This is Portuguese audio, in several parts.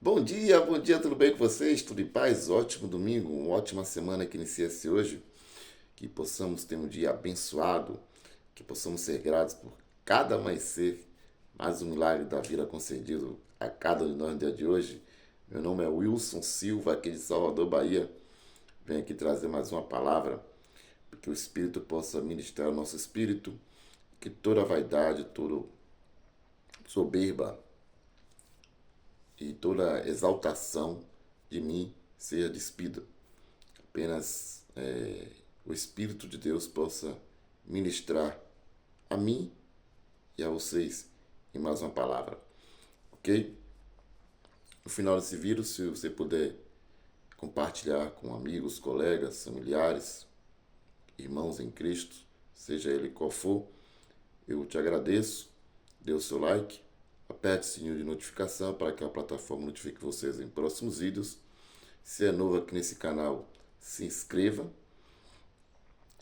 Bom dia, tudo bem com vocês? Tudo em paz? Ótimo domingo, uma ótima semana que inicia-se hoje. Que possamos ter um dia abençoado, que possamos ser gratos por cada amanhecer, mais um milagre da vida concedido a cada um de nós no dia de hoje. Meu nome é Wilson Silva, aqui de Salvador, Bahia. Venho aqui trazer mais uma palavra, para que o Espírito possa ministrar o nosso espírito, que toda vaidade, toda soberba e toda exaltação de mim seja despida. Apenas o Espírito de Deus possa ministrar a mim e a vocês em mais uma palavra, ok? No final desse vídeo, se você puder compartilhar com amigos, colegas, familiares, irmãos em Cristo, seja ele qual for, eu te agradeço. Dê o seu like, aperte o sininho de notificação para que a plataforma notifique vocês em próximos vídeos. Se é novo aqui nesse canal, se inscreva.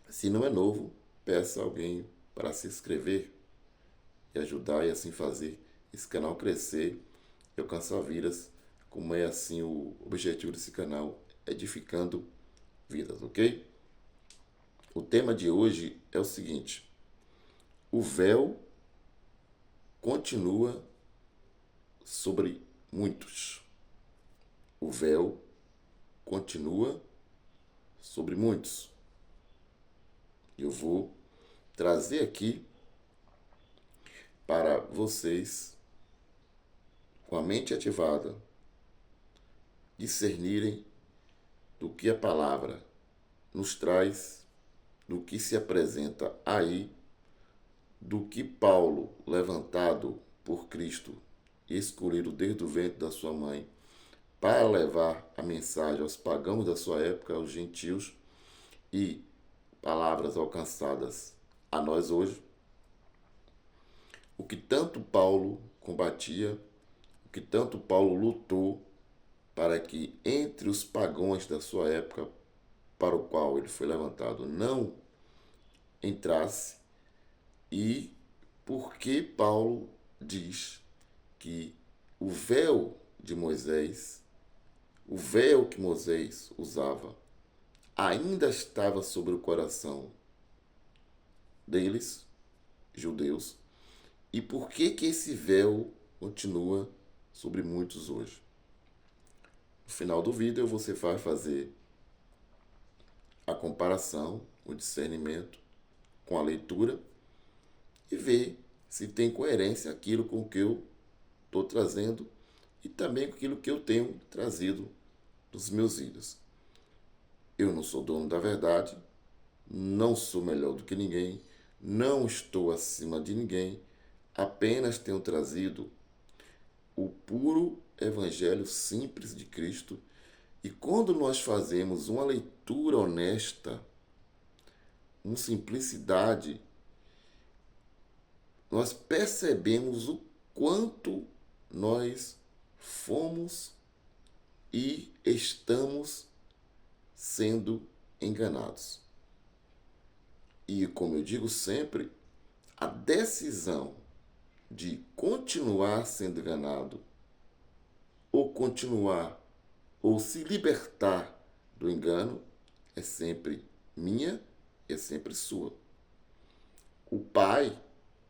Se não é novo, peça alguém para se inscrever e ajudar e assim fazer esse canal crescer e alcançar vidas, como é assim o objetivo desse canal, edificando vidas, ok? O tema de hoje é o seguinte: o véu continua sobre muitos. O véu continua sobre muitos. Eu vou trazer aqui para vocês, com a mente ativada, discernirem do que a palavra nos traz, do que se apresenta aí, do que Paulo, levantado por Cristo e escolhido desde o ventre da sua mãe, para levar a mensagem aos pagãos da sua época, aos gentios, e palavras alcançadas a nós hoje, o que tanto Paulo combatia, o que tanto Paulo lutou para que entre os pagãos da sua época, para o qual ele foi levantado, não entrasse, e por que Paulo diz que o véu de Moisés, o véu que Moisés usava, ainda estava sobre o coração deles, judeus, e por que que esse véu continua sobre muitos hoje. No final do vídeo você vai fazer a comparação, o discernimento com a leitura e ver se tem coerência aquilo com o que eu estou trazendo e também com aquilo que eu tenho trazido nos meus vídeos. Eu não sou dono da verdade, não sou melhor do que ninguém, não estou acima de ninguém, apenas tenho trazido o puro evangelho simples de Cristo. E quando nós fazemos uma leitura honesta, com simplicidade, nós percebemos o quanto nós fomos e estamos sendo enganados. E como eu digo sempre, a decisão de continuar sendo enganado, ou continuar, ou se libertar do engano, é sempre minha, é sempre sua. O Pai,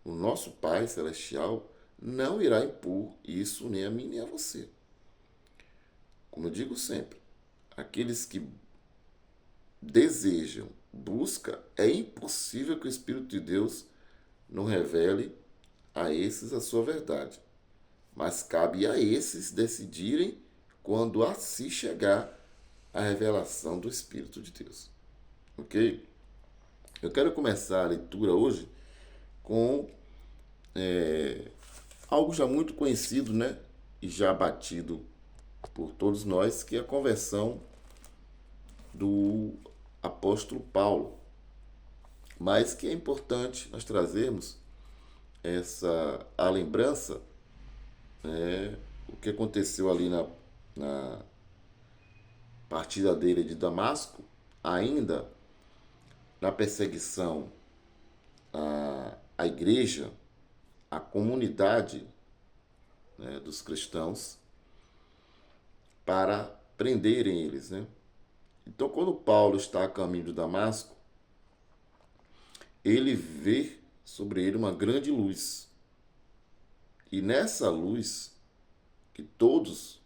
o nosso Pai Celestial, não irá impor isso nem a mim nem a você. Como eu digo sempre, aqueles que desejam, buscam, é impossível que o Espírito de Deus não revele a esses a sua verdade. Mas cabe a esses decidirem quando assim chegar a revelação do Espírito de Deus. Ok? Eu quero começar a leitura hoje com algo já muito conhecido, né? E já batido por todos nós, que é a conversão do apóstolo Paulo. Mas que é importante nós trazermos a lembrança, o que aconteceu ali na partida dele de Damasco, ainda na perseguição à igreja, à comunidade, né, dos cristãos, para prenderem eles, né? Então, quando Paulo está a caminho de Damasco, ele vê sobre ele uma grande luz. E nessa luz, que todos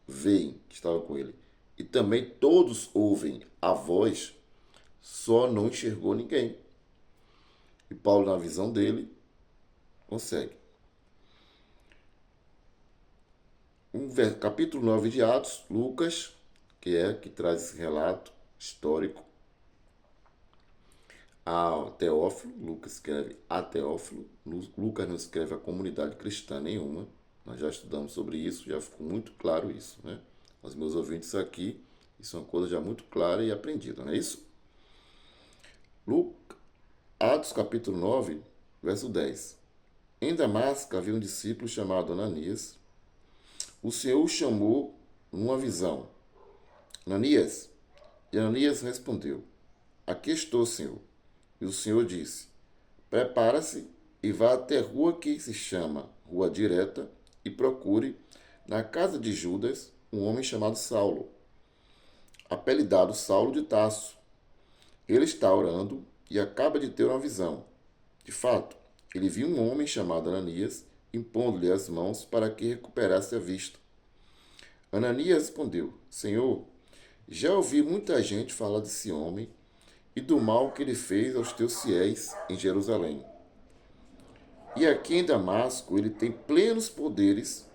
veem que estava com ele, e também todos ouvem a voz, só não enxergou ninguém. E Paulo, na visão dele, consegue. Capítulo 9 de Atos, Lucas, que traz esse relato histórico a Teófilo. Lucas escreve a Teófilo. Lucas não escreve a comunidade cristã nenhuma. Nós já estudamos sobre isso, já ficou muito claro isso, né? Aos meus ouvintes aqui, isso é uma coisa já muito clara e aprendida, não é isso? Atos capítulo 9, verso 10. Em Damasco havia um discípulo chamado Ananias. O Senhor o chamou numa visão. Ananias? E Ananias respondeu: Aqui estou, Senhor. E o Senhor disse: Prepara-se e vá até a rua que se chama Rua Direta e procure, na casa de Judas, um homem chamado Saulo, apelidado Saulo de Tarso. Ele está orando e acaba de ter uma visão. De fato, ele viu um homem chamado Ananias impondo-lhe as mãos para que recuperasse a vista. Ananias respondeu: Senhor, já ouvi muita gente falar desse homem e do mal que ele fez aos teus fiéis em Jerusalém. E aqui em Damasco ele tem plenos poderes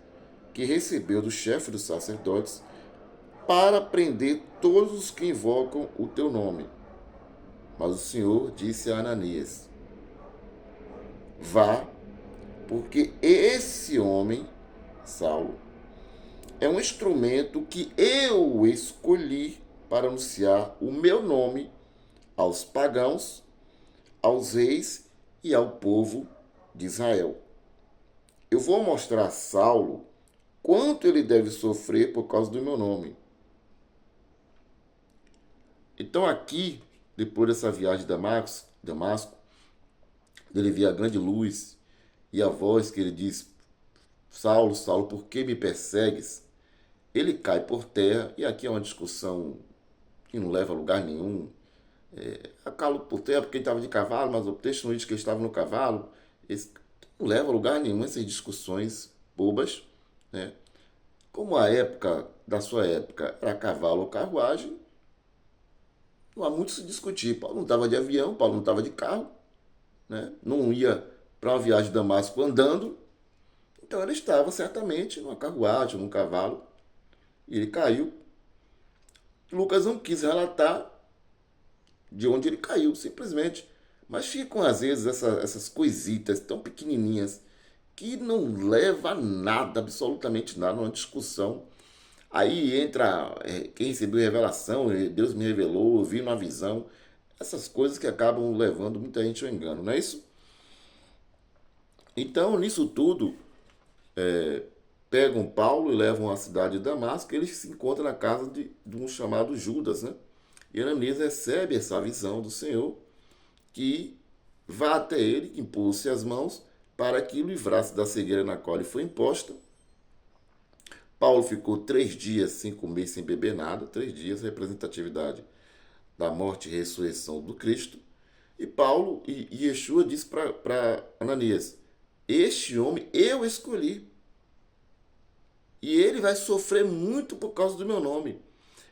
que recebeu do chefe dos sacerdotes para prender todos os que invocam o teu nome. Mas o Senhor disse a Ananias: Vá, porque esse homem, Saulo, é um instrumento que eu escolhi para anunciar o meu nome aos pagãos, aos reis e ao povo de Israel. Eu vou mostrar a Saulo quanto ele deve sofrer por causa do meu nome. Então aqui, depois dessa viagem de Damasco, ele vê a grande luz e a voz que ele diz: Saulo, Saulo, por que me persegues? Ele cai por terra, e aqui é uma discussão que não leva a lugar nenhum. Calo por terra porque ele estava de cavalo, mas o texto não diz que ele estava no cavalo. Esse não leva a lugar nenhum essas discussões bobas, né? Como a época da sua época era cavalo ou carruagem, não há muito se discutir. Paulo não estava de avião, Paulo não estava de carro, né? Não ia para uma viagem de Damasco andando, então ele estava certamente numa carruagem, num cavalo, e ele caiu. Lucas não quis relatar de onde ele caiu, simplesmente. Mas ficam às vezes essas coisitas tão pequenininhas que não leva a nada, absolutamente nada, uma discussão. Aí entra quem recebeu revelação, Deus me revelou, eu vi uma visão. Essas coisas que acabam levando muita gente ao engano, não é isso? Então, nisso tudo, pegam Paulo e levam à cidade de Damasco, e ele se encontra na casa de um chamado Judas, né? E Ananias recebe essa visão do Senhor, que vá até ele, que impulse as mãos, para que o livrasse da cegueira na qual ele foi imposta. Paulo ficou 3 dias sem comer, sem beber nada, 3 dias, representatividade da morte e ressurreição do Cristo. E Paulo e Yeshua disse para Ananias: Este homem eu escolhi. E ele vai sofrer muito por causa do meu nome.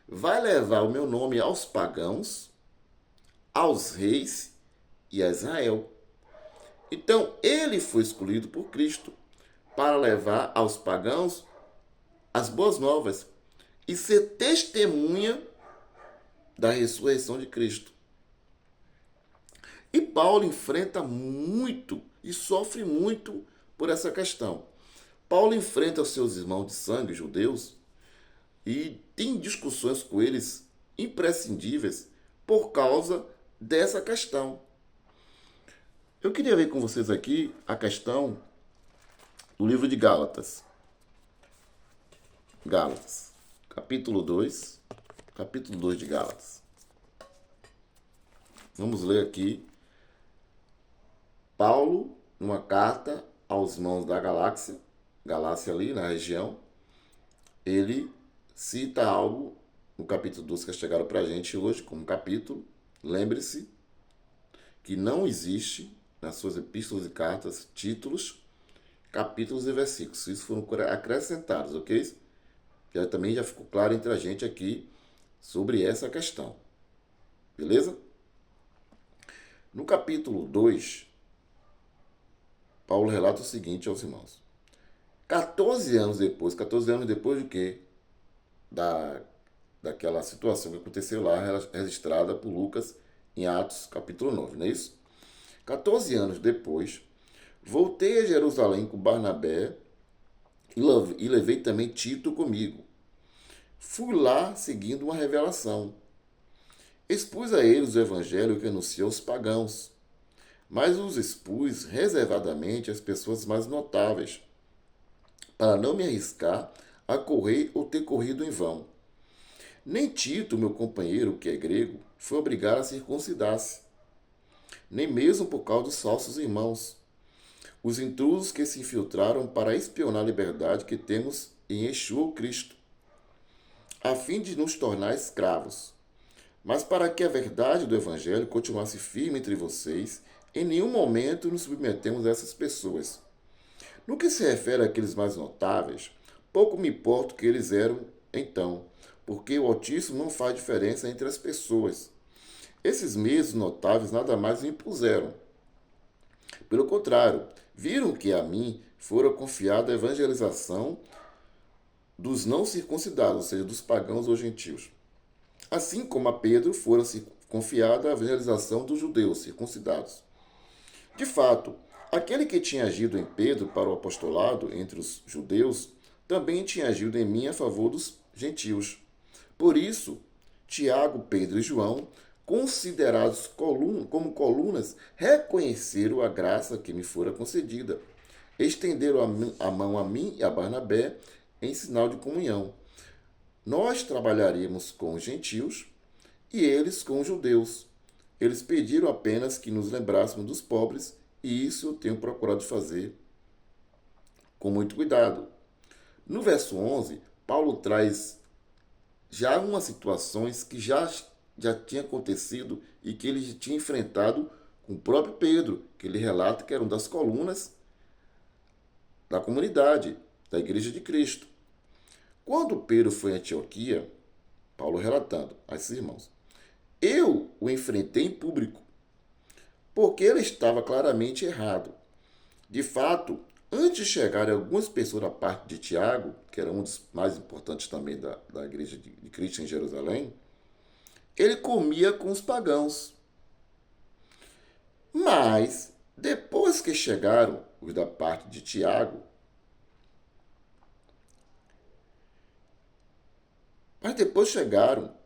Vai levar o meu nome aos pagãos, aos reis e a Israel. Então, ele foi escolhido por Cristo para levar aos pagãos as boas novas e ser testemunha da ressurreição de Cristo. E Paulo enfrenta muito e sofre muito por essa questão. Paulo enfrenta os seus irmãos de sangue judeus e tem discussões com eles imprescindíveis por causa dessa questão. Eu queria ver com vocês aqui a questão do livro de Gálatas. Gálatas, capítulo 2 de Gálatas. Vamos ler aqui Paulo, numa carta aos irmãos da Galácia ali na região, ele cita algo no capítulo 12 que chegaram para a gente hoje como capítulo. Lembre-se que não existe nas suas epístolas e cartas títulos, capítulos e versículos. Isso foram acrescentados, ok? Também já ficou claro entre a gente aqui sobre essa questão. Beleza? No capítulo 2, Paulo relata o seguinte aos irmãos. 14 anos depois de quê? Daquela situação que aconteceu lá, registrada por Lucas em Atos, capítulo 9, não é isso? 14 anos depois, voltei a Jerusalém com Barnabé e levei também Tito comigo. Fui lá seguindo uma revelação. Expus a eles o evangelho que anunciou aos pagãos, mas os expus reservadamente às pessoas mais notáveis, para não me arriscar a correr ou ter corrido em vão. Nem Tito, meu companheiro, que é grego, foi obrigado a circuncidar-se, nem mesmo por causa dos falsos irmãos, os intrusos que se infiltraram para espionar a liberdade que temos em Yeshua o Cristo, a fim de nos tornar escravos. Mas para que a verdade do Evangelho continuasse firme entre vocês, em nenhum momento nos submetemos a essas pessoas. No que se refere àqueles mais notáveis, pouco me importa o que eles eram então, porque o Altíssimo não faz diferença entre as pessoas. Esses mesmos notáveis nada mais me impuseram. Pelo contrário, viram que a mim fora confiada a evangelização dos não circuncidados, ou seja, dos pagãos ou gentios. Assim como a Pedro fora confiada a evangelização dos judeus circuncidados. De fato, aquele que tinha agido em Pedro para o apostolado entre os judeus, também tinha agido em mim a favor dos gentios. Por isso, Tiago, Pedro e João, considerados como colunas, reconheceram a graça que me fora concedida. Estenderam a mão a mim e a Barnabé em sinal de comunhão. Nós trabalharíamos com os gentios e eles com os judeus. Eles pediram apenas que nos lembrássemos dos pobres, e isso eu tenho procurado fazer com muito cuidado. No verso 11, Paulo traz já umas situações que já tinha acontecido e que ele tinha enfrentado com o próprio Pedro, que ele relata que era uma das colunas da comunidade, da Igreja de Cristo. Quando Pedro foi em Antioquia, Paulo relatando a esses irmãos, eu o enfrentei em público, porque ele estava claramente errado. De fato, antes de chegarem algumas pessoas da parte de Tiago, que era um dos mais importantes também da Igreja de Cristo em Jerusalém, ele comia com os pagãos. Mas, depois que chegaram os da parte de Tiago,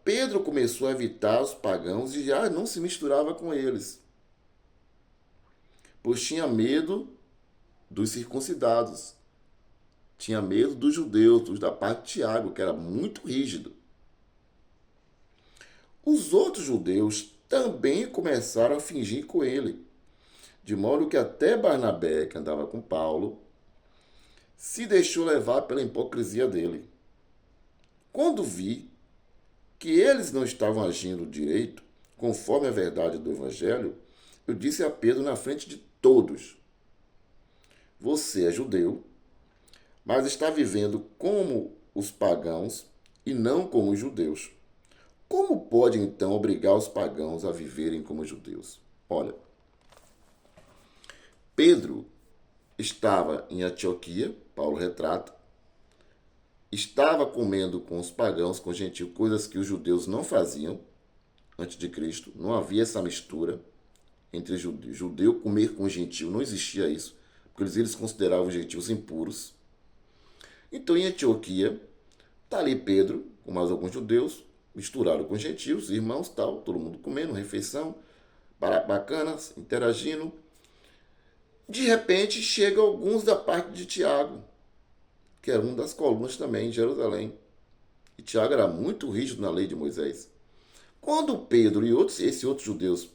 Pedro começou a evitar os pagãos e já não se misturava com eles, pois tinha medo dos circuncidados, tinha medo dos judeus, dos da parte de Tiago, que era muito rígido. Os outros judeus também começaram a fingir com ele, de modo que até Barnabé, que andava com Paulo, se deixou levar pela hipocrisia dele. Quando vi que eles não estavam agindo direito, conforme a verdade do Evangelho, eu disse a Pedro na frente de todos: você é judeu, mas está vivendo como os pagãos e não como os judeus. Como pode então obrigar os pagãos a viverem como judeus? Olha, Pedro estava em Antioquia, Paulo retrata, estava comendo com os pagãos, com os gentios, coisas que os judeus não faziam antes de Cristo. Não havia essa mistura entre judeu comer com gentio, não existia isso, porque eles consideravam os gentios impuros. Então, em Antioquia, está ali Pedro, com mais alguns judeus, misturado com gentios, irmãos, tal, todo mundo comendo, refeição, bacanas, interagindo. De repente, chega alguns da parte de Tiago, que era uma das colunas também em Jerusalém. E Tiago era muito rígido na lei de Moisés. Quando Pedro e esses outros judeus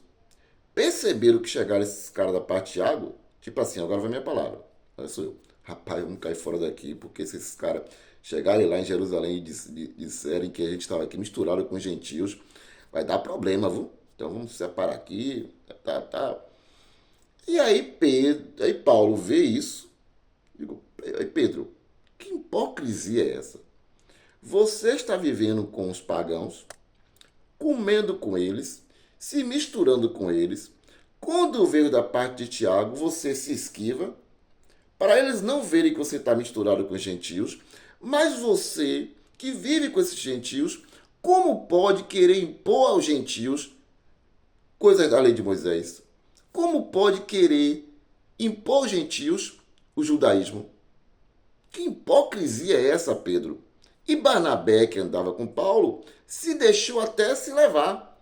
perceberam que chegaram esses caras da parte de Tiago, tipo assim, agora vai minha palavra, olha sou eu. Rapaz, vamos cair fora daqui, porque se esses caras chegarem lá em Jerusalém e disserem que a gente estava aqui misturado com os gentios, vai dar problema, viu? Então vamos separar aqui, tá. E aí Paulo vê isso, digo, aí Pedro, que hipocrisia é essa? Você está vivendo com os pagãos, comendo com eles, se misturando com eles. Quando veio da parte de Tiago, você se esquiva, para eles não verem que você está misturado com os gentios, mas você, que vive com esses gentios, como pode querer impor aos gentios coisas da lei de Moisés? Como pode querer impor aos gentios o judaísmo? Que hipocrisia é essa, Pedro? E Barnabé, que andava com Paulo, se deixou até se levar.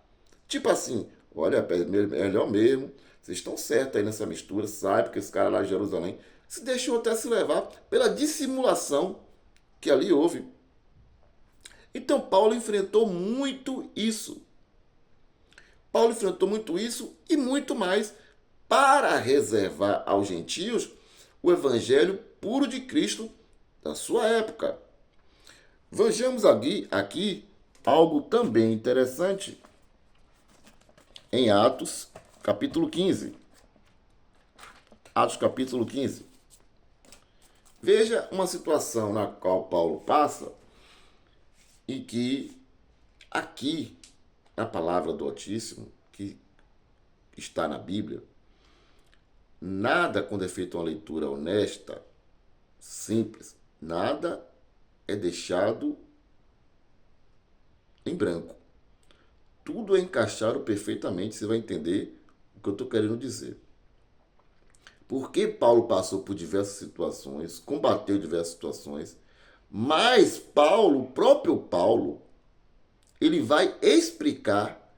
Tipo assim, olha, é melhor mesmo, vocês estão certos aí nessa mistura, sabe que esse cara lá em Jerusalém se deixou até se levar pela dissimulação que ali houve. Então Paulo enfrentou muito isso. Paulo enfrentou muito isso e muito mais para reservar aos gentios o evangelho puro de Cristo da sua época. Vejamos aqui algo também interessante em Atos, capítulo 15. Atos, capítulo 15. Veja uma situação na qual Paulo passa e que aqui, na palavra do Altíssimo, que está na Bíblia, nada, quando é feita uma leitura honesta, simples, nada é deixado em branco. Tudo é encaixado perfeitamente, você vai entender o que eu estou querendo dizer. Porque Paulo passou por diversas situações, combateu diversas situações, mas Paulo, o próprio Paulo, ele vai explicar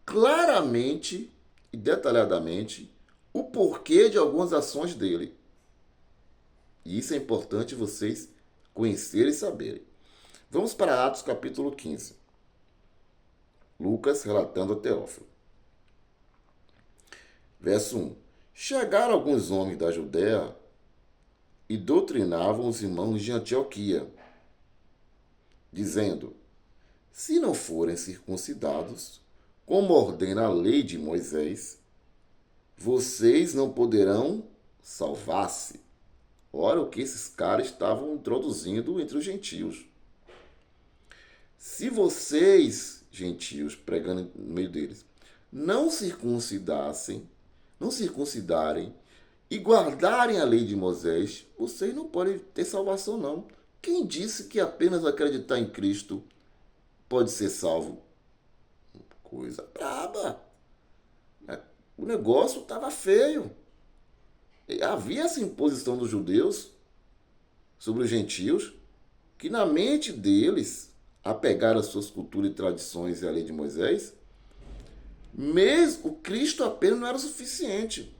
claramente e detalhadamente o porquê de algumas ações dele. E isso é importante vocês conhecerem e saberem. Vamos para Atos capítulo 15. Lucas relatando a Teófilo. Verso 1. Chegaram alguns homens da Judéia e doutrinavam os irmãos de Antioquia, dizendo: se não forem circuncidados, como ordena a lei de Moisés, vocês não poderão salvar-se. Olha o que esses caras estavam introduzindo entre os gentios. Se vocês, gentios, pregando no meio deles, não circuncidarem e guardarem a lei de Moisés, vocês não podem ter salvação, não. Quem disse que apenas acreditar em Cristo pode ser salvo? Coisa braba. O negócio estava feio. Havia essa imposição dos judeus sobre os gentios, que na mente deles, apegaram às suas culturas e tradições e a lei de Moisés, mesmo o Cristo apenas não era o suficiente.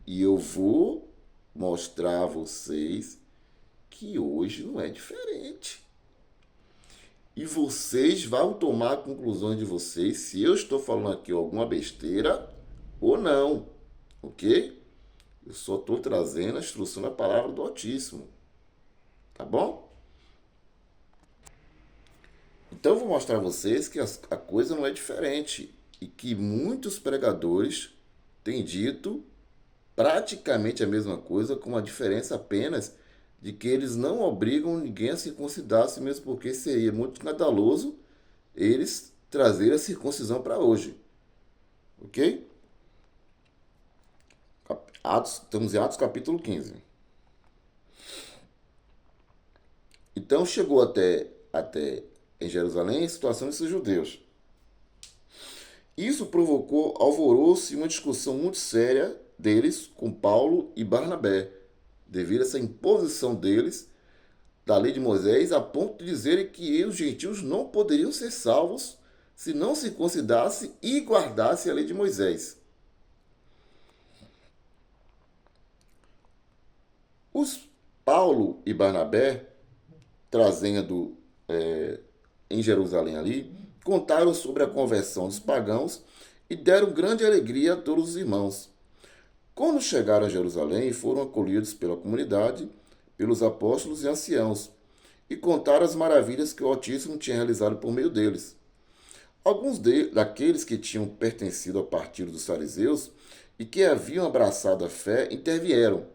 E eu vou mostrar a vocês que hoje não é diferente. E vocês vão tomar conclusões de vocês se eu estou falando aqui alguma besteira ou não. Ok? Eu só estou trazendo a instrução da palavra do Altíssimo. Tá bom? Então eu vou mostrar a vocês que a coisa não é diferente. E que muitos pregadores têm dito praticamente a mesma coisa, com a diferença apenas de que eles não obrigam ninguém a circuncidar-se, mesmo porque seria muito escandaloso eles trazerem a circuncisão para hoje. Ok? Estamos em Atos capítulo 15. Então chegou até em Jerusalém a situação desses judeus. Isso provocou alvoroço e uma discussão muito séria deles com Paulo e Barnabé, devido a essa imposição deles da lei de Moisés, a ponto de dizerem que os gentios não poderiam ser salvos se não se considerasse e guardasse a lei de Moisés. Os Paulo e Barnabé, trazendo em Jerusalém ali, contaram sobre a conversão dos pagãos e deram grande alegria a todos os irmãos. Quando chegaram a Jerusalém, foram acolhidos pela comunidade, pelos apóstolos e anciãos, e contaram as maravilhas que o Altíssimo tinha realizado por meio deles. Alguns daqueles que tinham pertencido ao partido dos fariseus e que haviam abraçado a fé intervieram,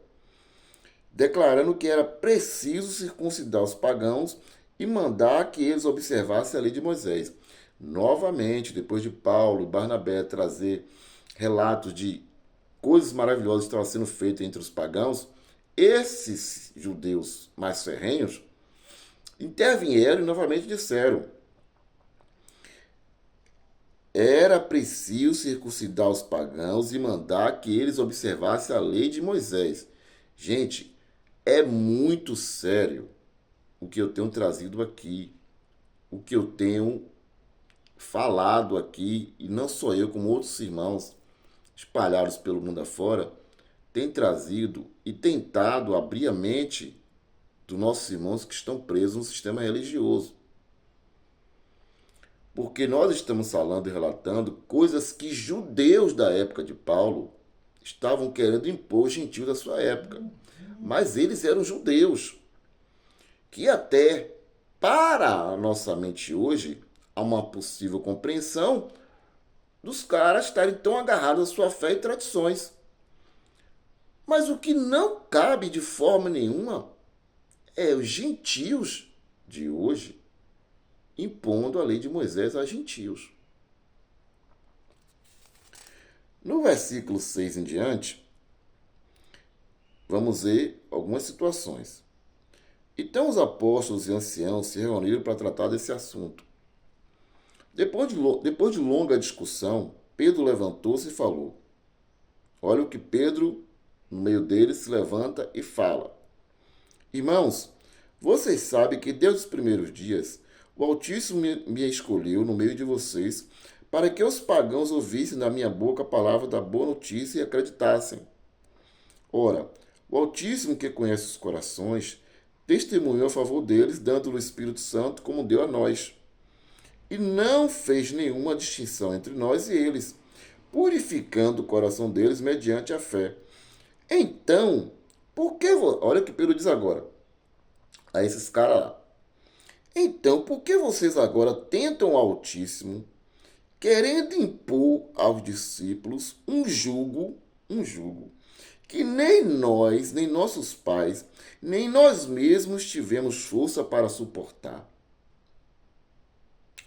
declarando que era preciso circuncidar os pagãos e mandar que eles observassem a lei de Moisés. Novamente, depois de Paulo e Barnabé trazer relatos de coisas maravilhosas que estavam sendo feitas entre os pagãos, esses judeus mais ferrenhos intervieram e novamente disseram: era preciso circuncidar os pagãos e mandar que eles observassem a lei de Moisés. Gente, é muito sério o que eu tenho trazido aqui, o que eu tenho falado aqui, e não só eu, como outros irmãos espalhados pelo mundo afora, têm trazido e tentado abrir a mente dos nossos irmãos que estão presos no sistema religioso. Porque nós estamos falando e relatando coisas que judeus da época de Paulo estavam querendo impor aos gentios da sua época. Mas eles eram judeus, que até para a nossa mente hoje há uma possível compreensão dos caras estarem tão agarrados à sua fé e tradições. Mas o que não cabe de forma nenhuma é os gentios de hoje impondo a lei de Moisés a gentios. No versículo 6 em diante, vamos ver algumas situações. Então os apóstolos e anciãos se reuniram para tratar desse assunto. Depois de longa discussão, Pedro levantou-se e falou. Olha o que Pedro, no meio deles, se levanta e fala. Irmãos, vocês sabem que desde os primeiros dias o Altíssimo me escolheu no meio de vocês para que os pagãos ouvissem da minha boca a palavra da boa notícia e acreditassem. Ora, o Altíssimo que conhece os corações testemunhou a favor deles, dando-lhe o Espírito Santo como deu a nós. E não fez nenhuma distinção entre nós e eles, purificando o coração deles mediante a fé. Então, por que... Olha o que Pedro diz agora a esses caras lá. Então, por que vocês agora tentam o Altíssimo, querendo impor aos discípulos um jugo, que nem nós, nem nossos pais, nem nós mesmos tivemos força para suportar?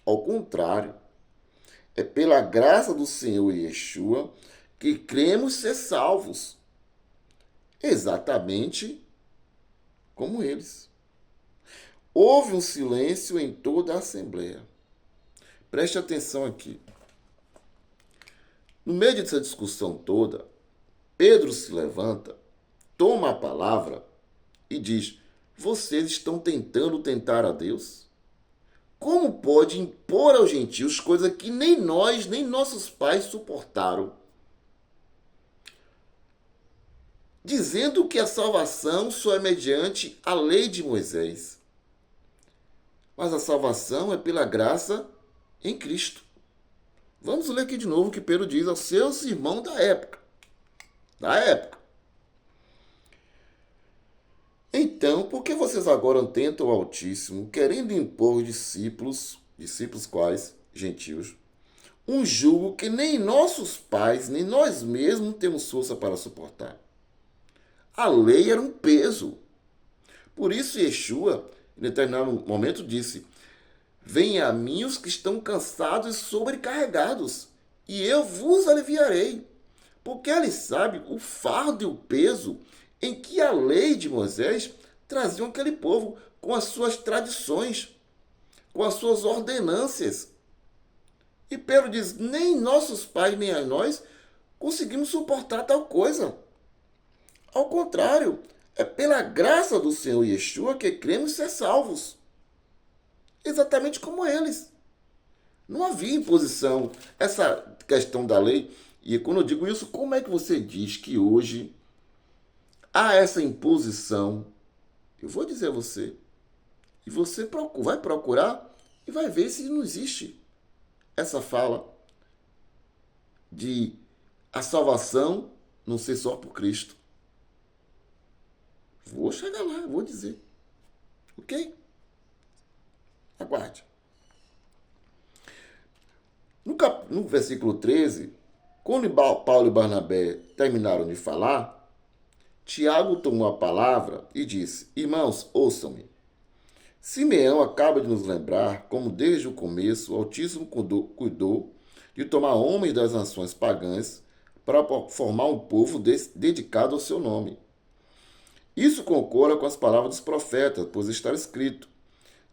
Ao contrário, é pela graça do Senhor Yeshua que cremos ser salvos, exatamente como eles. Houve um silêncio em toda a assembleia. Preste atenção aqui. No meio dessa discussão toda, Pedro se levanta, toma a palavra e diz: vocês estão tentando tentar a Deus? Como pode impor aos gentios coisa que nem nós, nem nossos pais suportaram? Dizendo que a salvação só é mediante a lei de Moisés. Mas a salvação é pela graça em Cristo. Vamos ler aqui de novo o que Pedro diz aos seus irmãos da época. Então, por que vocês agora tentam o Altíssimo, querendo impor aos discípulos quais? Gentios, um jugo que nem nossos pais, nem nós mesmos temos força para suportar? A lei era um peso. Por isso Yeshua, em determinado momento, disse: venha a mim os que estão cansados e sobrecarregados, e eu vos aliviarei. Porque ele sabe o fardo e o peso em que a lei de Moisés trazia aquele povo com as suas tradições, com as suas ordenâncias. E Pedro diz: nem nossos pais, nem a nós conseguimos suportar tal coisa. Ao contrário, é pela graça do Senhor Yeshua que cremos ser salvos. Exatamente como eles. Não havia imposição. Essa questão da lei, e quando eu digo isso, como é que você diz que hoje há essa imposição? Eu vou dizer a você. E você vai procurar e vai ver se não existe essa fala de a salvação não ser só por Cristo. Vou chegar lá, vou dizer. Ok? no versículo 13, quando Paulo e Barnabé terminaram de falar, Tiago tomou a palavra e disse: Irmãos, ouçam-me. Simeão acaba de nos lembrar como desde o começo o Altíssimo cuidou de tomar homens das nações pagãs para formar um povo dedicado ao seu nome. Isso concorda com as palavras dos profetas, pois está escrito: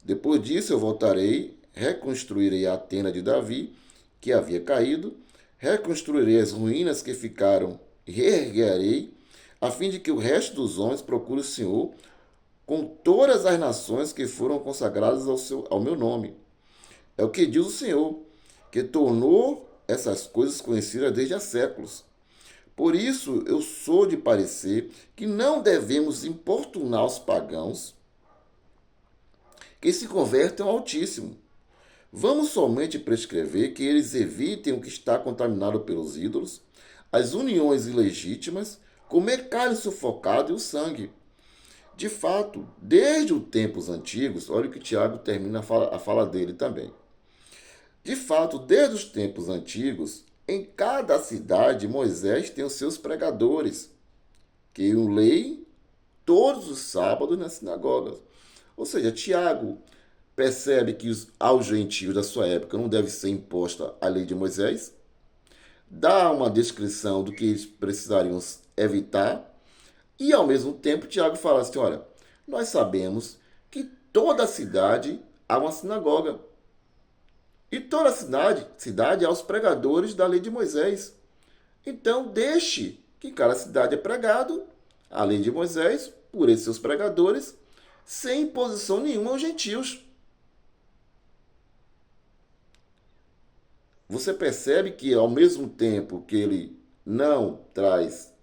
Depois disso eu voltarei, reconstruirei a tenda de Davi, que havia caído, reconstruirei as ruínas que ficaram e reerguerei, a fim de que o resto dos homens procure o Senhor com todas as nações que foram consagradas ao meu nome. É o que diz o Senhor, que tornou essas coisas conhecidas desde há séculos. Por isso, eu sou de parecer que não devemos importunar os pagãos que se convertem ao Altíssimo. Vamos somente prescrever que eles evitem o que está contaminado pelos ídolos, as uniões ilegítimas, comer carne sufocada e o sangue. De fato, desde os tempos antigos, olha o que Tiago termina a fala dele também. De fato, desde os tempos antigos, em cada cidade Moisés tem os seus pregadores, que o leem todos os sábados nas sinagogas. Ou seja, Tiago percebe que aos gentios da sua época não deve ser imposta a lei de Moisés, dá uma descrição do que eles precisariam evitar, e ao mesmo tempo Tiago fala assim, olha, nós sabemos que toda cidade há uma sinagoga. E toda cidade há os pregadores da lei de Moisés. Então deixe que cada cidade é pregado a lei de Moisés por esses seus pregadores, sem imposição nenhuma aos gentios. Você percebe que ao mesmo tempo que ele não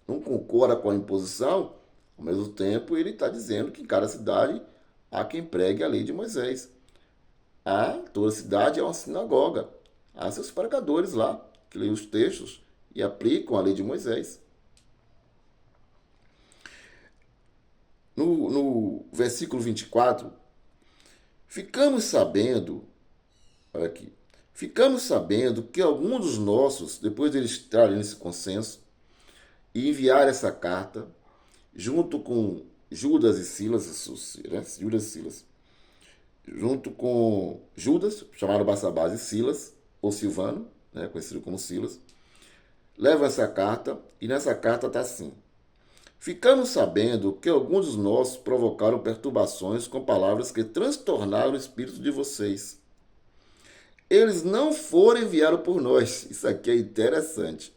concorda com a imposição, ao mesmo tempo ele está dizendo que em cada cidade há quem pregue a lei de Moisés. Toda cidade é uma sinagoga. Há seus pregadores lá, que leem os textos e aplicam a lei de Moisés. No versículo 24, olha aqui, ficamos sabendo que alguns dos nossos, depois deles trarem esse consenso e enviar essa carta, junto com Judas e Silas, junto com Judas, chamado Barsabás, e Silas, ou Silvano, conhecido como Silas, levam essa carta, e nessa carta está assim: ficamos sabendo que alguns dos nossos provocaram perturbações com palavras que transtornaram o espírito de vocês. Eles não foram enviados por nós. Isso aqui é interessante.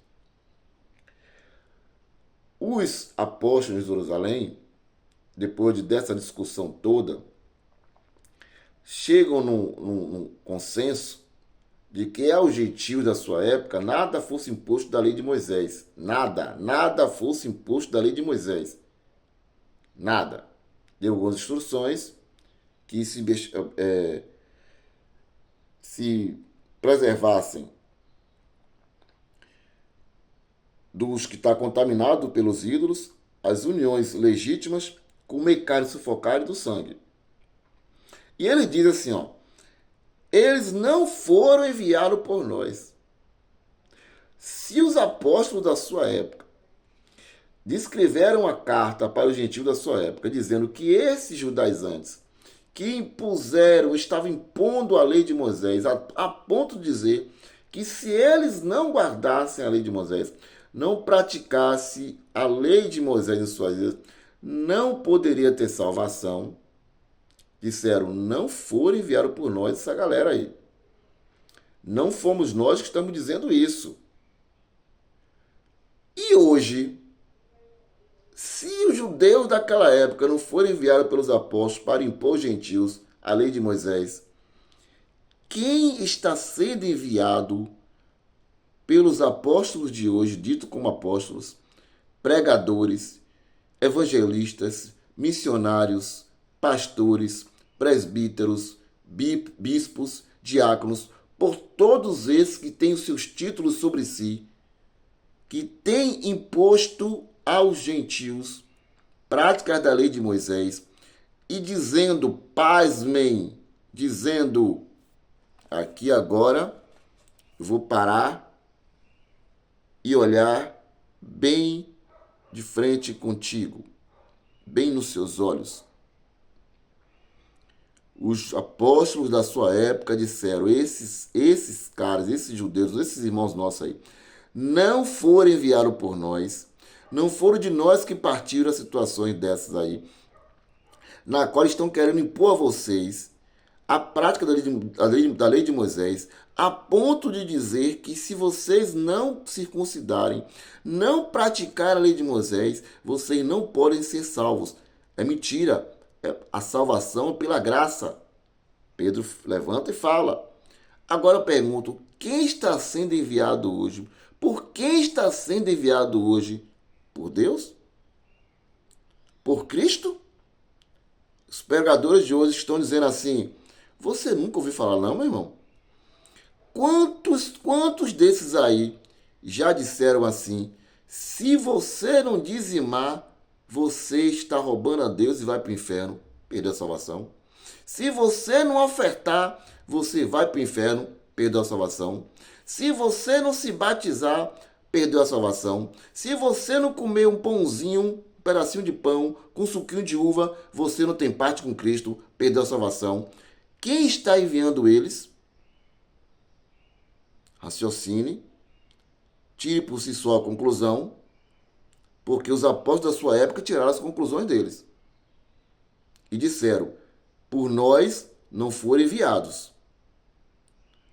Os apóstolos de Jerusalém, depois dessa discussão toda, chegam num consenso de que aos gentios da sua época nada fosse imposto da lei de Moisés. Nada fosse imposto da lei de Moisés. Nada. Deu algumas instruções que se preservassem dos que está contaminado pelos ídolos, as uniões legítimas, comer carne sufocada e do sangue. E ele diz assim, eles não foram enviados por nós. Se os apóstolos da sua época descreveram a carta para os gentios da sua época, dizendo que esses judaizantes que estavam impondo a lei de Moisés, a ponto de dizer que se eles não guardassem a lei de Moisés, não praticassem a lei de Moisés em suas vidas, não poderia ter salvação. Disseram, não foram enviados por nós essa galera aí. Não fomos nós que estamos dizendo isso. E hoje, se os judeus daquela época não forem enviados pelos apóstolos para impor aos gentios a lei de Moisés, quem está sendo enviado pelos apóstolos de hoje, dito como apóstolos, pregadores, evangelistas, missionários, pastores, presbíteros, bispos, diáconos, por todos esses que têm os seus títulos sobre si, que têm imposto aos gentios práticas da lei de Moisés e pasmem, dizendo aqui agora eu vou parar e olhar bem de frente contigo, bem nos seus olhos. Os apóstolos da sua época disseram, esses caras, esses judeus, esses irmãos nossos aí, não foram enviados por nós, não foram de nós que partiram as situações dessas aí, na qual estão querendo impor a vocês a prática da lei de Moisés, a ponto de dizer que se vocês não circuncidarem, não praticarem a lei de Moisés, vocês não podem ser salvos. É mentira. A salvação é pela graça. Pedro levanta e fala. Agora eu pergunto, quem está sendo enviado hoje? Por quem está sendo enviado hoje? Por Deus? Por Cristo? Os pregadores de hoje estão dizendo assim, você nunca ouviu falar não, meu irmão? Quantos desses aí já disseram assim, se você não dizimar, você está roubando a Deus e vai para o inferno, perdeu a salvação. Se você não ofertar, você vai para o inferno, perdeu a salvação. Se você não se batizar, perdeu a salvação. Se você não comer um pãozinho, um pedacinho de pão com suquinho de uva, você não tem parte com Cristo, perdeu a salvação. Quem está enviando eles? Raciocine, tire por si só a conclusão, porque os apóstolos da sua época tiraram as conclusões deles. E disseram, por nós não foram enviados.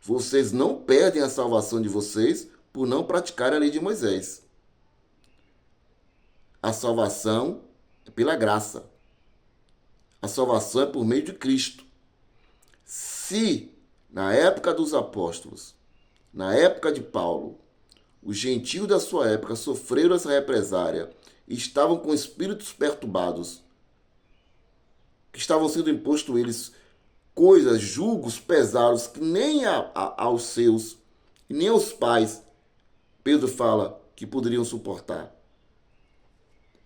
Vocês não perdem a salvação de vocês por não praticarem a lei de Moisés. A salvação é pela graça. A salvação é por meio de Cristo. Se, na época dos apóstolos, na época de Paulo, os gentios da sua época sofreram essa represária e estavam com espíritos perturbados, que estavam sendo impostos a eles coisas, julgos pesados que nem aos seus, nem aos pais, Pedro fala, que poderiam suportar.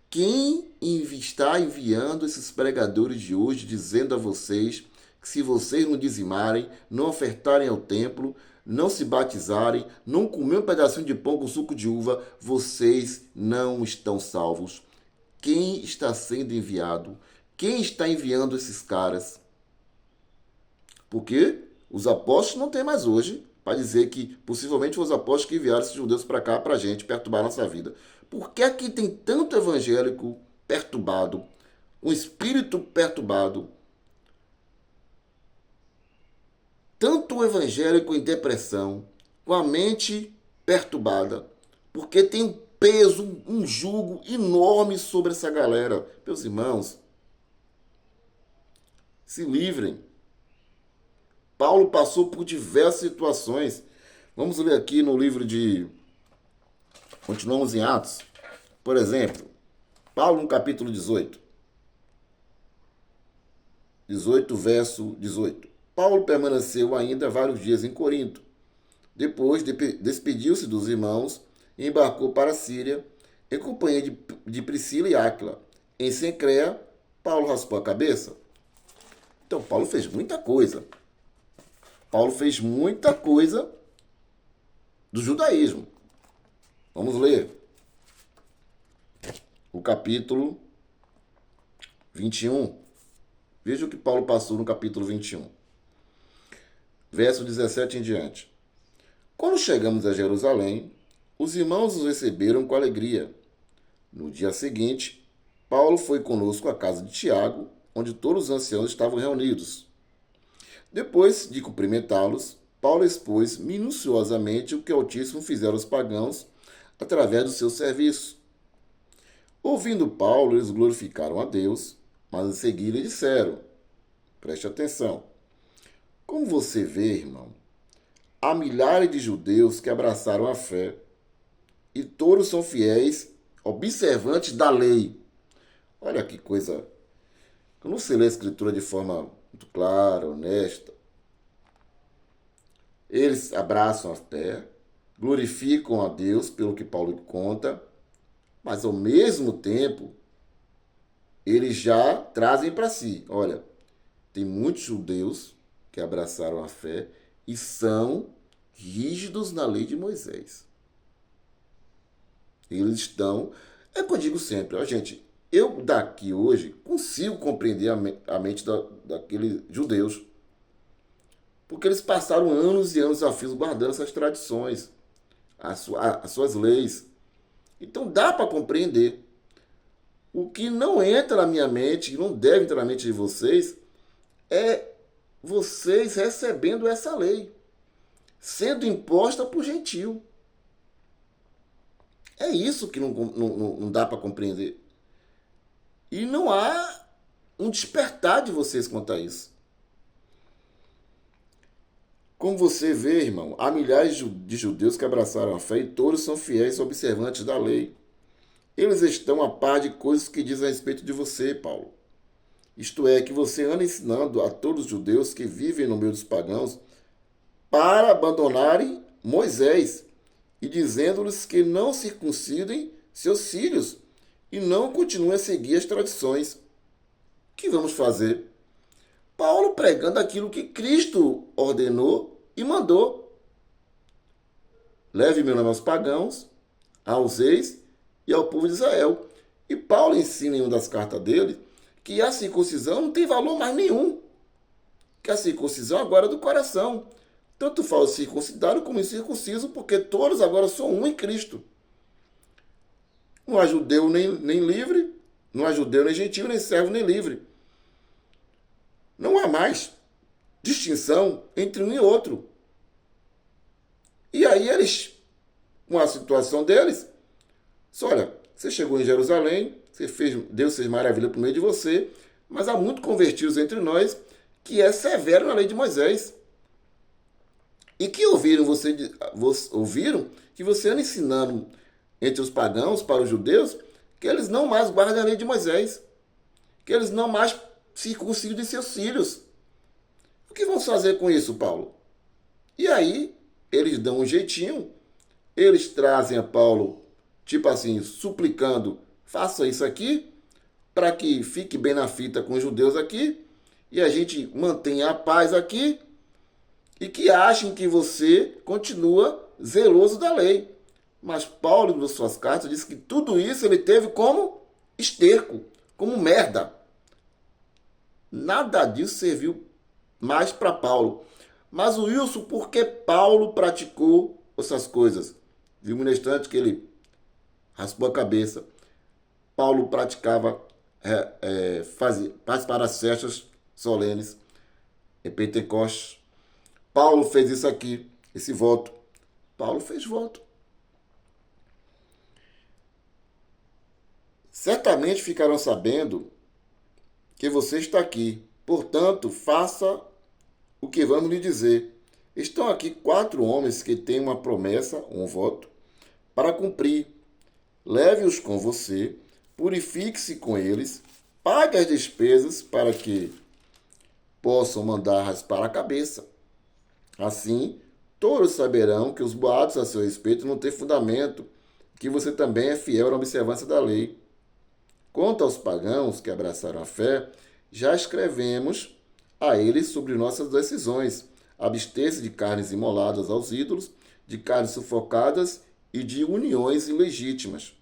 Quem está enviando esses pregadores de hoje dizendo a vocês que se vocês não dizimarem, não ofertarem ao templo, não se batizarem, não comer um pedacinho de pão com suco de uva, vocês não estão salvos? Quem está sendo enviado? Quem está enviando esses caras? Porque os apóstolos não tem mais hoje para dizer que possivelmente foram os apóstolos que enviaram esses judeus para cá, para a gente, perturbar a nossa vida. Por que aqui tem tanto evangélico perturbado, um espírito perturbado, tanto evangélico em depressão, com a mente perturbada? Porque tem um peso, um jugo enorme sobre essa galera. Meus irmãos, se livrem. Paulo passou por diversas situações. Vamos ler aqui no livro de... Continuamos em Atos. Por exemplo, Paulo no capítulo 18. 18, verso 18. Paulo permaneceu ainda vários dias em Corinto. Depois despediu-se dos irmãos e embarcou para a Síria em companhia de Priscila e Áquila. Em Cencreia, Paulo raspou a cabeça. Então, Paulo fez muita coisa. Paulo fez muita coisa do judaísmo. Vamos ler o capítulo 21. Veja o que Paulo passou no capítulo 21. Verso 17 em diante. Quando chegamos a Jerusalém, os irmãos nos receberam com alegria. No dia seguinte, Paulo foi conosco à casa de Tiago, onde todos os anciãos estavam reunidos. Depois de cumprimentá-los, Paulo expôs minuciosamente o que o Altíssimo fizera aos pagãos através do seu serviço. Ouvindo Paulo, eles glorificaram a Deus, mas em seguida disseram, preste atenção, como você vê, irmão, há milhares de judeus que abraçaram a fé e todos são fiéis, observantes da lei. Olha que coisa. Quando você lê a Escritura de forma muito clara, honesta, eles abraçam a fé, glorificam a Deus pelo que Paulo conta, mas ao mesmo tempo eles já trazem para si. Olha, tem muitos judeus que abraçaram a fé e são rígidos na lei de Moisés. Eles estão... É o que eu digo sempre, ó, gente, eu daqui hoje consigo compreender a mente daqueles judeus. Porque eles passaram anos e anos a fio guardando essas tradições, as suas leis. Então dá para compreender. O que não entra na minha mente, que não deve entrar na mente de vocês, é vocês recebendo essa lei, sendo imposta por gentil. É isso que não dá para compreender. E não há um despertar de vocês quanto a isso. Como você vê, irmão, há milhares de judeus que abraçaram a fé e todos são fiéis observantes da lei. Eles estão a par de coisas que dizem a respeito de você, Paulo. Isto é, que você anda ensinando a todos os judeus que vivem no meio dos pagãos para abandonarem Moisés e dizendo-lhes que não circuncidem seus filhos e não continuem a seguir as tradições. O que vamos fazer? Paulo pregando aquilo que Cristo ordenou e mandou. Leve meu nome aos pagãos, aos reis e ao povo de Israel. E Paulo ensina em uma das cartas dele que a circuncisão não tem valor mais nenhum. Que a circuncisão agora é do coração. Tanto faz o circuncidado como o incircunciso, porque todos agora são um em Cristo. Não há judeu nem livre, não há judeu nem gentil, nem servo nem livre. Não há mais distinção entre um e outro. E aí eles, com a situação deles, olha, você chegou em Jerusalém, Deus fez maravilha por meio de você, mas há muitos convertidos entre nós que é severo na lei de Moisés. E que ouviram que você anda ensinando entre os pagãos para os judeus que eles não mais guardam a lei de Moisés, que eles não mais circuncidem seus filhos. O que vão fazer com isso, Paulo? E aí, eles dão um jeitinho, eles trazem a Paulo, tipo assim, suplicando, faça isso aqui, para que fique bem na fita com os judeus aqui, e a gente mantenha a paz aqui, e que achem que você continua zeloso da lei. Mas Paulo, nas suas cartas, diz que tudo isso ele teve como esterco, como merda. Nada disso serviu mais para Paulo. Mas o Wilson, por que Paulo praticou essas coisas? Vimos no instante que ele raspou a cabeça. Paulo praticava participar das festas solenes em Pentecostes. Paulo fez isso aqui, esse voto. Paulo fez voto. Certamente ficarão sabendo que você está aqui. Portanto, faça o que vamos lhe dizer. Estão aqui 4 homens que têm uma promessa, um voto, para cumprir. Leve-os com você, purifique-se com eles, pague as despesas para que possam mandar raspar a cabeça. Assim, todos saberão que os boatos a seu respeito não têm fundamento, que você também é fiel na observância da lei. Quanto aos pagãos que abraçaram a fé, já escrevemos a eles sobre nossas decisões, abster-se de carnes imoladas aos ídolos, de carnes sufocadas e de uniões ilegítimas.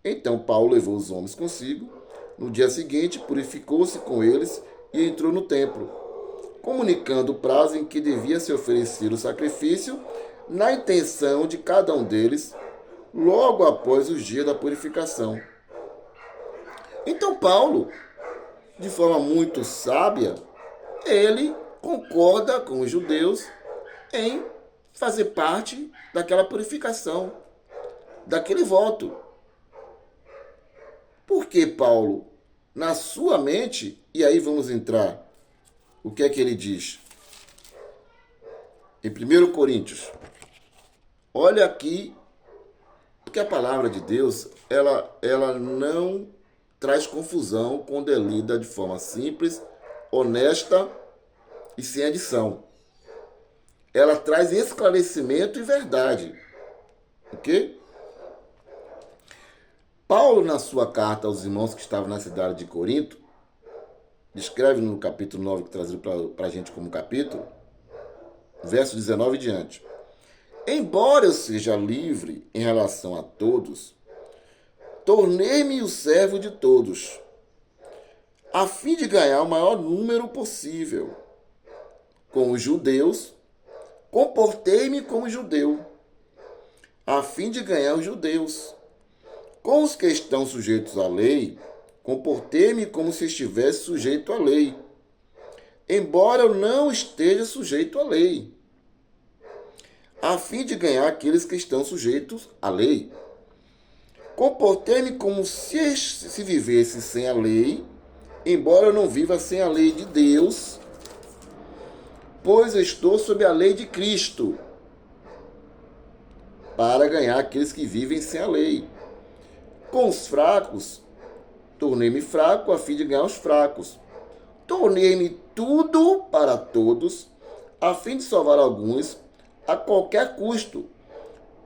Então Paulo levou os homens consigo. No dia seguinte, purificou-se com eles e entrou no templo, comunicando o prazo em que devia se oferecer o sacrifício, na intenção de cada um deles, logo após o dia da purificação. Então Paulo, de forma muito sábia, ele concorda com os judeus em fazer parte daquela purificação, daquele voto. Porque Paulo, na sua mente, e aí vamos entrar, o que é que ele diz? Em 1 Coríntios, olha aqui, porque a palavra de Deus, ela não traz confusão quando é lida de forma simples, honesta e sem adição. Ela traz esclarecimento e verdade. Ok? Paulo, na sua carta aos irmãos que estavam na cidade de Corinto, descreve no capítulo 9, que trazido para a gente como capítulo, verso 19 e diante. Embora eu seja livre em relação a todos, tornei-me o servo de todos, a fim de ganhar o maior número possível. Com os judeus, comportei-me como judeu, a fim de ganhar os judeus. Com os que estão sujeitos à lei, comportei-me como se estivesse sujeito à lei, embora eu não esteja sujeito à lei, a fim de ganhar aqueles que estão sujeitos à lei. Comportei-me como se vivesse sem a lei, embora eu não viva sem a lei de Deus, pois eu estou sob a lei de Cristo, para ganhar aqueles que vivem sem a lei. Com os fracos, tornei-me fraco a fim de ganhar os fracos. Tornei-me tudo para todos, a fim de salvar alguns, a qualquer custo.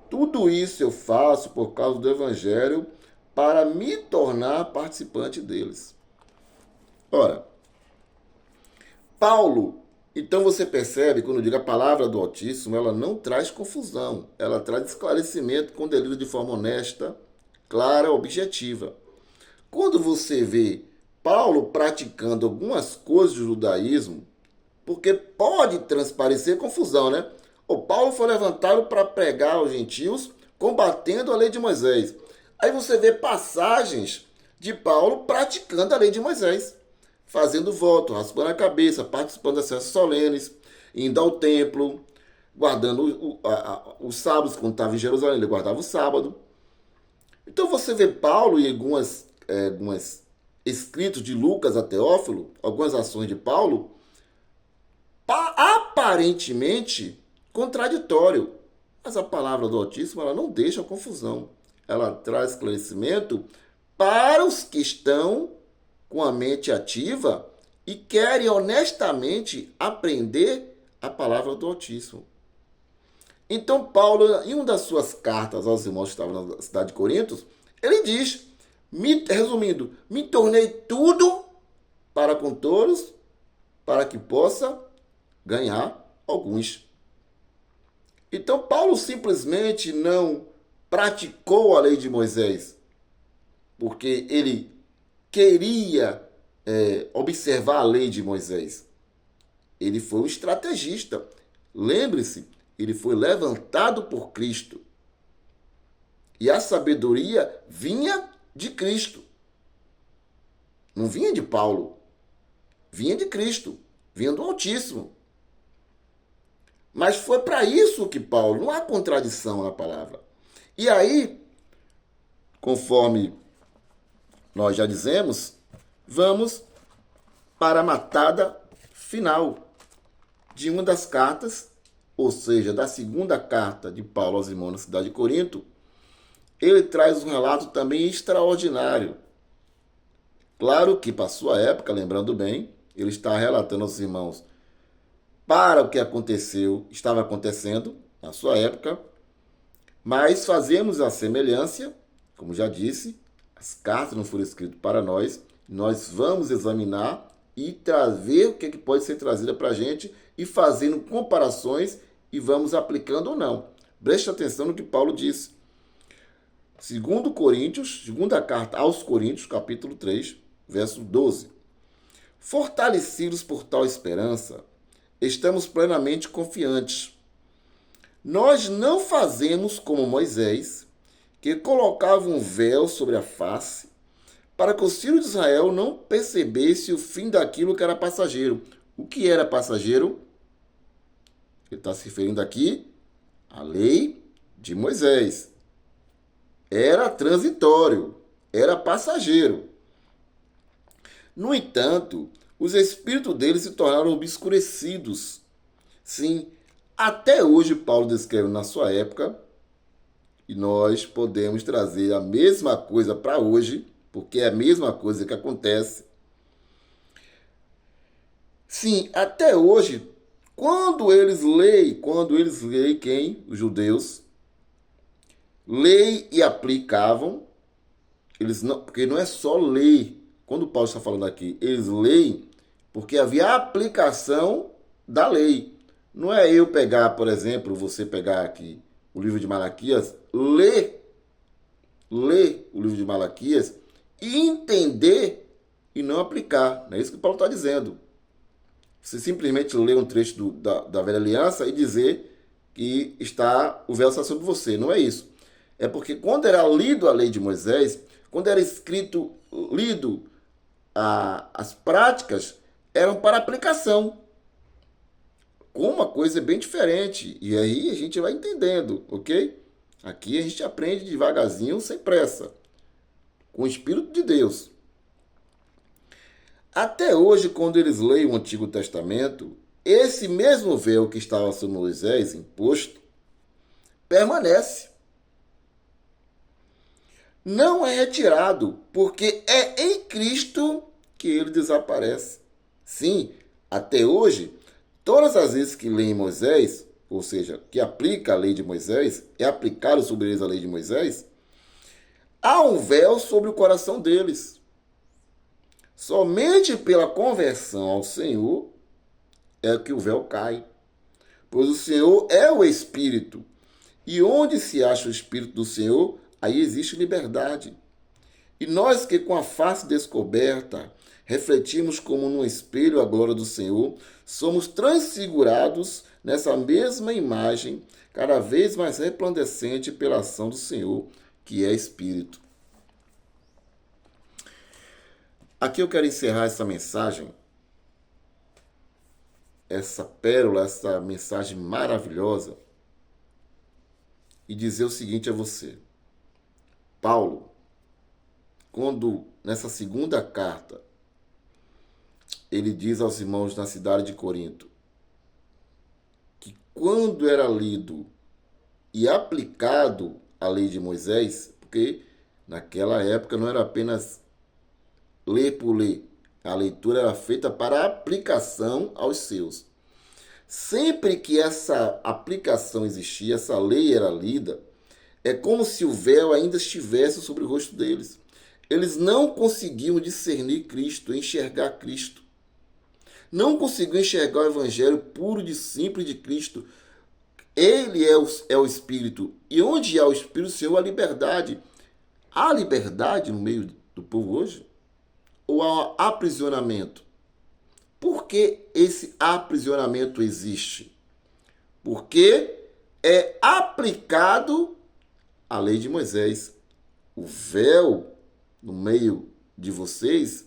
Tudo isso eu faço por causa do Evangelho, para me tornar participante deles. Ora, Paulo, então você percebe, quando eu digo a palavra do Altíssimo, ela não traz confusão, ela traz esclarecimento com delírio de forma honesta, clara, objetiva. Quando você vê Paulo praticando algumas coisas do judaísmo, porque pode transparecer confusão, né? O Paulo foi levantado para pregar aos gentios, combatendo a lei de Moisés. Aí você vê passagens de Paulo praticando a lei de Moisés, fazendo voto, raspando a cabeça, participando das festas solenes, indo ao templo, guardando os sábados, quando estava em Jerusalém, ele guardava o sábado. Então você vê Paulo em algumas escritos de Lucas a Teófilo, algumas ações de Paulo, aparentemente contraditório. Mas a palavra do Altíssimo, ela não deixa confusão. Ela traz esclarecimento para os que estão com a mente ativa e querem honestamente aprender a palavra do Altíssimo. Então Paulo, em uma das suas cartas aos irmãos que estavam na cidade de Corinto, ele diz, resumindo, me tornei tudo para com todos, para que possa ganhar alguns. Então Paulo simplesmente não praticou a lei de Moisés, porque ele queria observar a lei de Moisés. Ele foi um estrategista. Lembre-se, ele foi levantado por Cristo. E a sabedoria vinha de Cristo. Não vinha de Paulo. Vinha de Cristo. Vinha do Altíssimo. Mas foi para isso que Paulo, não há contradição na palavra. E aí, conforme nós já dizemos, vamos para a matada final de uma das cartas, ou seja, da segunda carta de Paulo aos irmãos na cidade de Corinto. Ele traz um relato também extraordinário. Claro que, para sua época, lembrando bem, ele está relatando aos irmãos para o que estava acontecendo na sua época, mas fazemos a semelhança, como já disse, as cartas não foram escritas para nós, nós vamos examinar e ver o que pode ser trazido para a gente e fazendo comparações e vamos aplicando ou não. Preste atenção no que Paulo disse. Segunda carta aos Coríntios, capítulo 3, verso 12. Fortalecidos por tal esperança, estamos plenamente confiantes. Nós não fazemos como Moisés, que colocava um véu sobre a face, para que o filho de Israel não percebesse o fim daquilo que era passageiro. O que era passageiro? Ele está se referindo aqui à lei de Moisés. Era transitório, era passageiro. No entanto, os espíritos deles se tornaram obscurecidos. Sim, até hoje Paulo descreve na sua época, e nós podemos trazer a mesma coisa para hoje, porque é a mesma coisa que acontece. Sim, até hoje, quando eles leem quem? Os judeus, leem e aplicavam, porque não é só ler. Quando Paulo está falando aqui, eles leem porque havia a aplicação da lei. Não é eu pegar, por exemplo, você pegar aqui o livro de Malaquias, ler o livro de Malaquias e entender e não aplicar. Não é isso que Paulo está dizendo. Você simplesmente lê um trecho da Velha Aliança e dizer que o véu está sobre você. Não é isso. É porque quando era lido a lei de Moisés, quando era escrito, lido as práticas, eram para aplicação. Com uma coisa bem diferente. E aí a gente vai entendendo, ok? Aqui a gente aprende devagarzinho, sem pressa, com o Espírito de Deus. Até hoje, quando eles leem o Antigo Testamento, esse mesmo véu que estava sobre Moisés imposto permanece. Não é retirado, porque é em Cristo que ele desaparece. Sim, até hoje, todas as vezes que leem Moisés, ou seja, que aplica a lei de Moisés, é aplicado sobre eles a lei de Moisés, há um véu sobre o coração deles. Somente pela conversão ao Senhor é que o véu cai. Pois o Senhor é o Espírito. E onde se acha o Espírito do Senhor, aí existe liberdade. E nós que com a face descoberta refletimos como num espelho a glória do Senhor, somos transfigurados nessa mesma imagem, cada vez mais resplandecente pela ação do Senhor, que é Espírito. Aqui eu quero encerrar essa mensagem, essa pérola, essa mensagem maravilhosa, e dizer o seguinte a você. Paulo, quando nessa segunda carta, ele diz aos irmãos na cidade de Corinto, que quando era lido e aplicado a lei de Moisés, porque naquela época não era apenas ler por ler, a leitura era feita para aplicação aos seus. Sempre que essa aplicação existia, essa lei era lida, é como se o véu ainda estivesse sobre o rosto deles. Eles não conseguiam discernir Cristo, enxergar Cristo. Não conseguiam enxergar o evangelho puro e simples de Cristo. Ele é o Espírito. E onde há o Espírito do Senhor, há liberdade. Há liberdade no meio do povo hoje? Ou há aprisionamento? Por que esse aprisionamento existe? Porque é aplicado a lei de Moisés. O véu no meio de vocês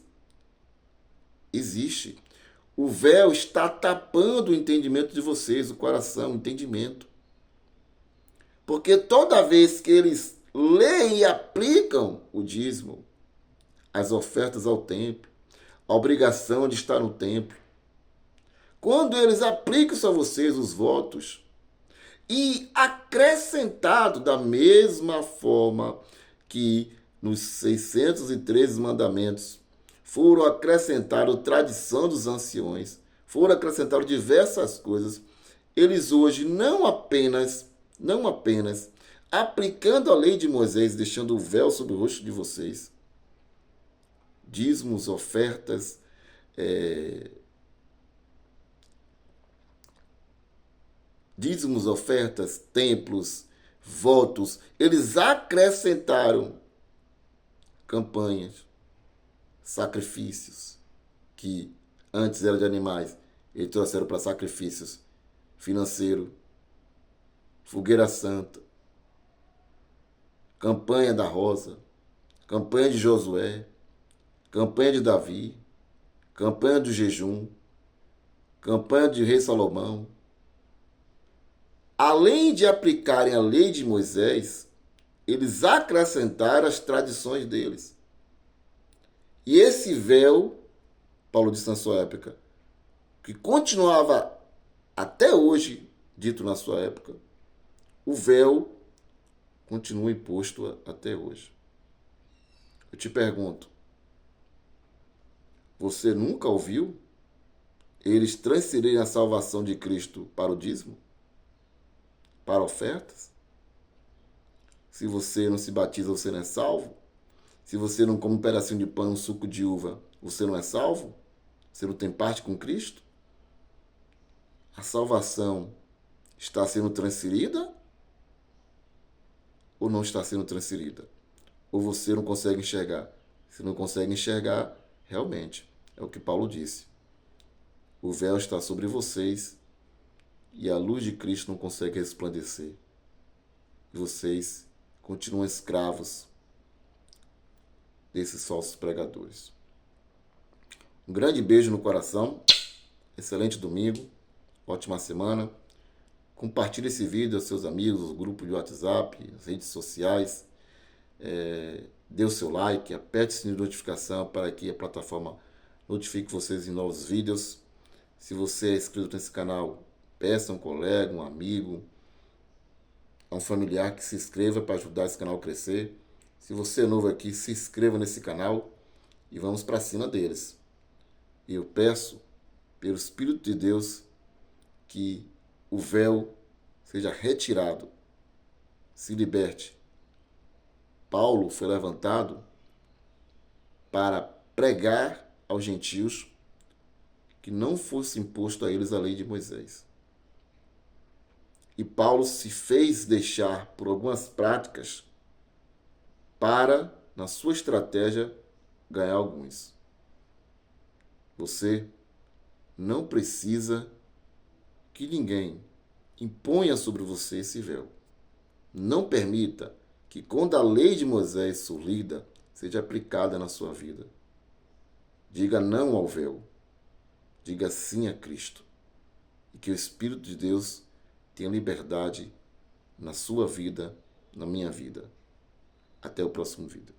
existe. O véu está tapando o entendimento de vocês, o coração, o entendimento. Porque toda vez que eles leem e aplicam o dízimo, as ofertas ao templo, a obrigação de estar no templo, quando eles aplicam a vocês os votos, e acrescentado da mesma forma que nos 613 mandamentos foram acrescentados tradição dos anciões, foram acrescentadas diversas coisas, eles hoje não apenas aplicando a lei de Moisés, deixando o véu sobre o rosto de vocês, dízimos, ofertas, templos, votos, eles acrescentaram campanhas, sacrifícios, que antes eram de animais, eles trouxeram para sacrifícios financeiro, fogueira santa, campanha da Rosa, campanha de Josué, campanha de Davi, campanha do jejum, campanha de rei Salomão. Além de aplicarem a lei de Moisés, eles acrescentaram as tradições deles. E esse véu, Paulo disse na sua época, que continuava até hoje, dito na sua época, o véu continua imposto até hoje. Eu te pergunto, você nunca ouviu eles transferirem a salvação de Cristo para o dízimo? Para ofertas? Se você não se batiza, você não é salvo? Se você não come um pedacinho de pão, um suco de uva, você não é salvo? Você não tem parte com Cristo? A salvação está sendo transferida ou não está sendo transferida? Ou você não consegue enxergar? Se não consegue enxergar, realmente, é o que Paulo disse. O véu está sobre vocês e a luz de Cristo não consegue resplandecer. E vocês continuam escravos desses falsos pregadores. Um grande beijo no coração, excelente domingo, ótima semana. Compartilhe esse vídeo aos seus amigos, os grupos de WhatsApp, as redes sociais. Dê o seu like, aperte o sininho de notificação para que a plataforma notifique vocês em novos vídeos. Se você é inscrito nesse canal, peça a um colega, um amigo, a um familiar que se inscreva para ajudar esse canal a crescer. Se você é novo aqui, se inscreva nesse canal e vamos para cima deles. E eu peço, pelo Espírito de Deus, que o véu seja retirado, se liberte. Paulo foi levantado para pregar aos gentios que não fosse imposto a eles a lei de Moisés. E Paulo se fez deixar por algumas práticas para, na sua estratégia, ganhar alguns. Você não precisa que ninguém imponha sobre você esse véu. Não permita que quando a lei de Moisés for lida, seja aplicada na sua vida. Diga não ao véu. Diga sim a Cristo. E que o Espírito de Deus tenha liberdade na sua vida, na minha vida. Até o próximo vídeo.